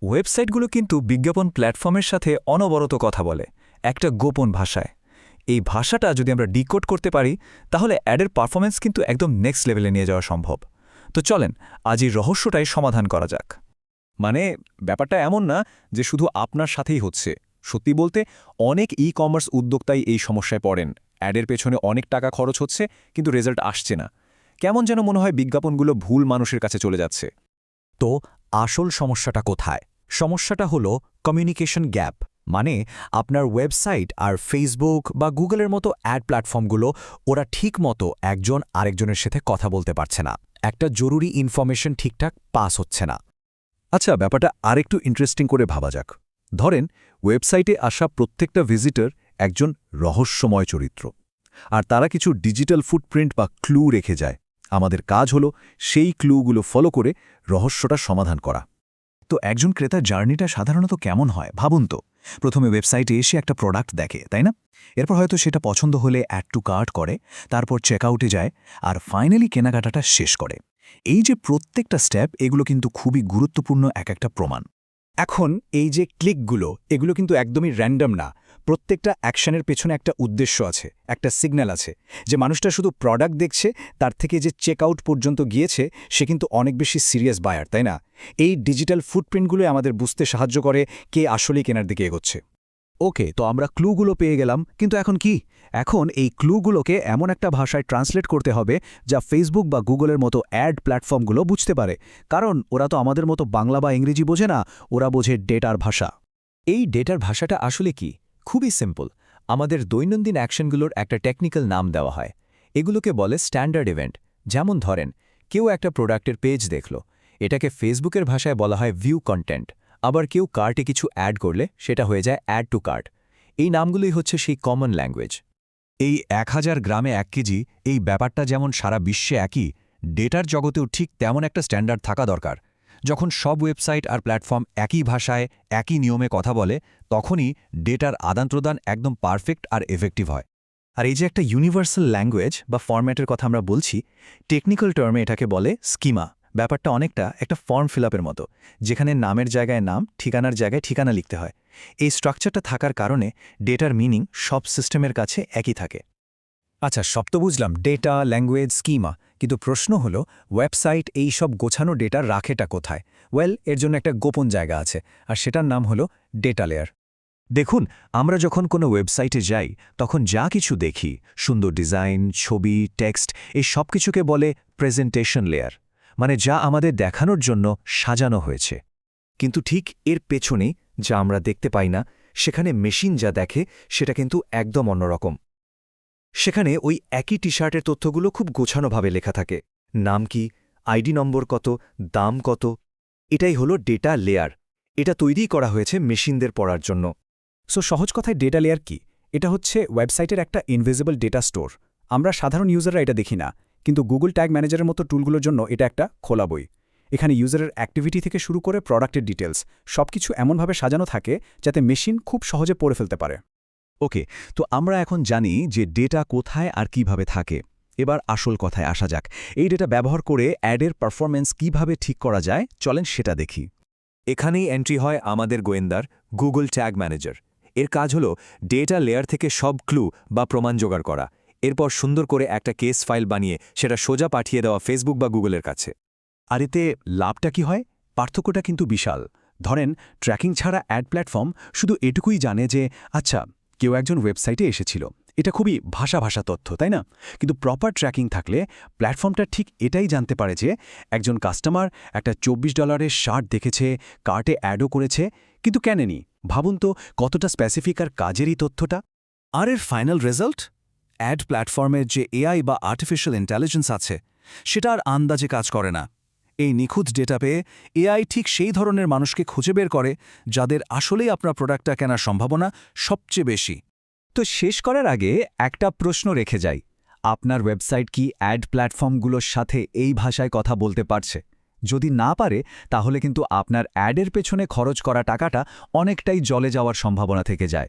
ওয়েবসাইটগুলো কিন্তু বিজ্ঞাপন প্ল্যাটফর্মের সাথে অনবরত কথা বলে একটা গোপন ভাষায়। এই ভাষাটা যদি আমরা ডিকোড করতে পারি তাহলে অ্যাডের পারফরম্যান্স কিন্তু একদম নেক্সট লেভেলে নিয়ে যাওয়া সম্ভব। তো চলেন আজ এই রহস্যটাই সমাধান করা যাক। মানে ব্যাপারটা এমন না যে শুধু আপনার সাথেই হচ্ছে। সত্যি বলতে অনেক কমার্স উদ্যোক্তাই এই সমস্যায় পড়েন। অ্যাডের পেছনে অনেক টাকা খরচ হচ্ছে কিন্তু রেজাল্ট আসছে না। কেমন যেন মনে হয় বিজ্ঞাপনগুলো ভুল মানুষের কাছে চলে যাচ্ছে। তো আসল সমস্যাটা কোথায়? সমস্যাটা হলো কমিউনিকেশন গ্যাপ। মানে আপনার ওয়েবসাইট আর ফেসবুক বা গুগলের মতো অ্যাড প্ল্যাটফর্মগুলো ওরা ঠিকমতো একজন আরেকজনের সাথে কথা বলতে পারছে না। একটা জরুরি ইনফরমেশন ঠিকঠাক পাস হচ্ছে না। আচ্ছা, ব্যাপারটা আরেকটু ইন্টারেস্টিং করে ভাবা যাক। ধরেন ওয়েবসাইটে আসা প্রত্যেকটা ভিজিটর একজন রহস্যময় চরিত্র, আর তারা কিছু ডিজিটাল ফুটপ্রিন্ট বা ক্লু রেখে যায়। আমাদের কাজ হলো সেই ক্লুগুলো ফলো করে রহস্যটা সমাধান করা। তো একজন ক্রেতার জার্নিটা সাধারণত কেমন হয় ভাবুন তো। প্রথমে ওয়েবসাইটে এসে একটা প্রোডাক্ট দেখে, তাই না? এরপর হয়তো সেটা পছন্দ হলে অ্যাড টু কার্ট করে, তারপর চেকআউটে যায়, আর ফাইনালি কেনাকাটাটা শেষ করে। এই যে প্রত্যেকটা স্টেপ, এগুলো কিন্তু খুবই গুরুত্বপূর্ণ একটা প্রমাণ। এখন এই যে ক্লিকগুলো, এগুলো কিন্তু একদমই র্যান্ডম না। প্রত্যেকটা অ্যাকশনের পেছনে একটা উদ্দেশ্য আছে, একটা সিগন্যাল আছে। যে মানুষটা শুধু প্রোডাক্ট দেখছে, তার থেকে যে চেকআউট পর্যন্ত গিয়েছে সে কিন্তু অনেক বেশি সিরিয়াস বায়ার, তাই না? এই ডিজিটাল ফুটপ্রিন্টগুলো আমাদের বুঝতে সাহায্য করে কে আসলেই কেনার দিকে এগোচ্ছে। ওকে, তো আমরা ক্লুগুলো পেয়ে গেলাম, কিন্তু এখন কি? এখন এই ক্লুগুলোকে এমন একটা ভাষায় ট্রান্সলেট করতে হবে যা ফেসবুক বা গুগলের মতো অ্যাড প্ল্যাটফর্মগুলো বুঝতে পারে। কারণ ওরা তো আমাদের মতো বাংলা বা ইংরেজি বোঝে না, ওরা বোঝে ডেটার ভাষা। এই ডেটার ভাষাটা আসলে কি? খুবই সিম্পল। আমাদের দৈনন্দিন অ্যাকশনগুলোর একটা টেকনিক্যাল নাম দেওয়া হয়। এগুলোকে বলে স্ট্যান্ডার্ড ইভেন্ট। যেমন ধরেন, কেউ একটা প্রোডাক্টের পেজ দেখল, এটাকে ফেসবুকের ভাষায় বলা হয় ভিউ কন্টেন্ট। আবার কেউ কার্টে কিছু অ্যাড করলে সেটা হয়ে যায় অ্যাড টু কার্ট। এই নামগুলোই হচ্ছে সেই কমন ল্যাঙ্গুয়েজ। এই 1000 গ্রামে 1 কেজি, এই ব্যাপারটা যেমন সারা বিশ্বে একই, ডেটার জগতেও ঠিক তেমন একটা স্ট্যান্ডার্ড থাকা দরকার। যখন সব ওয়েবসাইট আর প্ল্যাটফর্ম একই ভাষায় একই নিয়মে কথা বলে, তখনই ডেটার আদান প্রদান একদম পারফেক্ট আর এফেক্টিভ হয়। আর এই যে একটা ইউনিভার্সাল ল্যাঙ্গুয়েজ বা ফরম্যাটের কথা আমরা বলছি, টেকনিক্যাল টার্মে এটাকে বলে স্কিমা। ব্যাপারটা অনেকটা একটা ফর্ম ফিল আপের মতো, যেখানে নামের জায়গায় নাম, ঠিকানার জায়গায় ঠিকানা লিখতে হয়। এই স্ট্রাকচারটা থাকার কারণে ডেটার মিনিং সব সিস্টেমের কাছে একই থাকে। আচ্ছা, সব তো বুঝলাম, ডেটা, ল্যাঙ্গুয়েজ, স্কিমা। কিন্তু প্রশ্ন হলো, ওয়েবসাইট এই সব গোছানো ডেটা রাখেটা কোথায়? এর জন্য একটা গোপন জায়গা আছে, আর সেটার নাম হলো ডেটা লেয়ার। দেখুন, আমরা যখন কোনো ওয়েবসাইটে যাই তখন যা কিছু দেখি, সুন্দর ডিজাইন, ছবি, টেক্সট, এই সব কিছুকে বলে প্রেজেন্টেশন লেয়ার। মানে যা আমাদের দেখানোর জন্য সাজানো হয়েছে। কিন্তু ঠিক এর পেছনে যা আমরা দেখতে পাই না, সেখানে মেশিন যা দেখে সেটা কিন্তু একদম অন্যরকম। সেখানে ওই একই টি শার্টের তথ্যগুলো খুব গোছানোভাবে লেখা থাকে। নাম কি, আইডি নম্বর কত, দাম কত। এটাই হলো ডেটা লেয়ার। এটা তৈরিই করা হয়েছে মেশিনদের পড়ার জন্য। সহজ কথায় ডেটা লেয়ার কি? এটা হচ্ছে ওয়েবসাইটের একটা ইনভিজিবল ডেটা স্টোর। আমরা সাধারণ ইউজাররা এটা দেখি না, কিন্তু গুগল ট্যাগ ম্যানেজারের মতো টুলগুলোর জন্য এটা একটা খোলা বই। এখানে ইউজারের অ্যাক্টিভিটি থেকে শুরু করে প্রোডাক্টের ডিটেলস সবকিছু এমনভাবে সাজানো থাকে যাতে মেশিন খুব সহজে পড়ে ফেলতে পারে। ওকে, তো আমরা এখন জানি যে ডেটা কোথায় আর কিভাবে থাকে। এবার আসল কথায় আসা যাক। এই ডেটা ব্যবহার করে অ্যাডের পারফরম্যান্স কিভাবে ঠিক করা যায়, চলেন সেটা দেখি। এখানেই এন্ট্রি হয় আমাদের গোয়েন্দার গুগল ট্যাগ ম্যানেজার। এর কাজ হলো ডেটা লেয়ার থেকে সব ক্লু বা প্রমাণ জোগাড় করা, এরপর সুন্দর করে একটা কেস ফাইল বানিয়ে সেটা সোজা পাঠিয়ে দেওয়া ফেসবুক বা গুগলের কাছে। আর এতে লাভটা কি হয়? পার্থক্যটা কিন্তু বিশাল। ধরেন, ট্র্যাকিং ছাড়া অ্যাড প্ল্যাটফর্ম শুধু এটুকুই জানে যে আচ্ছা, কেউ একজন ওয়েবসাইটে এসেছিল। এটা খুবই ভাষা তথ্য, তাই না? কিন্তু প্রপার ট্র্যাকিং থাকলে প্ল্যাটফর্মটা ঠিক এটাই জানতে পারে যে একজন কাস্টমার একটা $24 শার্ট দেখেছে, কার্টে অ্যাডও করেছে, কিন্তু কেনেনি। ভাবুন তো কতটা স্পেসিফিক আর কাজেরই তথ্যটা। আর এর ফাইনাল রেজাল্ট? অ্যাড প্ল্যাটফর্মের যে এআই বা আর্টিফিশিয়াল ইন্টেলিজেন্স আছে, সেটা আর আন্দাজে কাজ করে না। এই নিখুঁত ডেটা পেয়ে এআই ঠিক সেই ধরনের মানুষকে খুঁজে বের করে যাদের আসলেই আপনার প্রোডাক্টটা কেনার সম্ভাবনা সবচেয়ে বেশি। তো শেষ করার আগে একটা প্রশ্ন রেখে যাই। আপনার ওয়েবসাইট কি অ্যাড প্ল্যাটফর্মগুলোর সাথে এই ভাষায় কথা বলতে পারছে? যদি না পারে, তাহলে কিন্তু আপনার অ্যাডের পেছনে খরচ করা টাকাটা অনেকটাই জলে যাওয়ার সম্ভাবনা থেকে যায়।